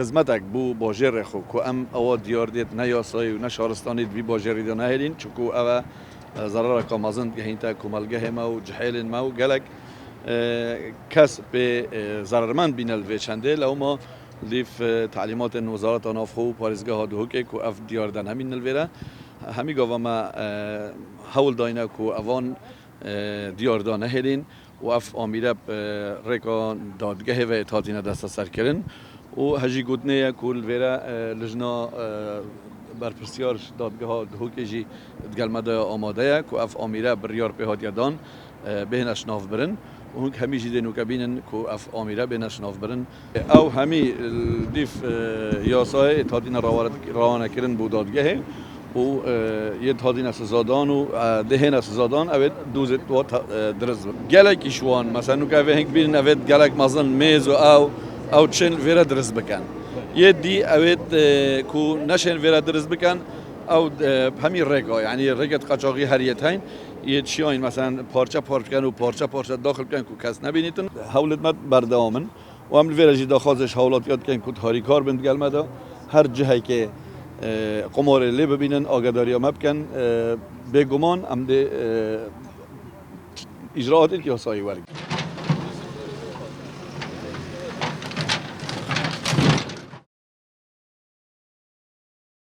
خدمتک بو باجر خو کو ام او دیار دیت نه یاسایی و نه شهرستانی بی باجری دا نهیلین چکو او ضرر کامازن گهینتا کمالگه ما و جحیل ما و گلک کس به ضررمند بینل و چنده لو ما لیف تعلیمات وزارت نافخو و پارزگاه دهو که کو اف دیار دن همین نلویره همی گاوا ما حول داینه کو اوان دیار دا نهیلین و اف آمیره ریکا دادگه و اتحادینه دست سر کرن و هجی گوتنه کل ویرا لجنا برپرسیار دادگاه دهو که جی دگلمده آماده که اف آمیره بریار پیهادیدان بهنش ناف برن و هنگ همی جیده نوکبینن که اف آمیره بهنش ناف برن او همی دیف یاسای اتحادین روانه کرن بو دادگه و یه اتحادین سزادان و دهن سزادان اوید دوزت و درز گلک ایشوان مثلا نوکه هنگ بینن اوید گلک مازن میز و او چن ویرا درز بکن یه دی اوید کو نشن ویرا درز بکن او همین رگا یعنی رگت قاچاقی هریت هین یه چی این مثلا پارچه کن و پارچه داخل کن که کس نبینیتن حولت مت بردامن و هم ویرا جی داخازش حولات یاد کن که تاری کار بند گلمده هر جهی که قمار لی ببینن آگداری هم بکن به گمان هم ده اجراعاتی که سایی ورگ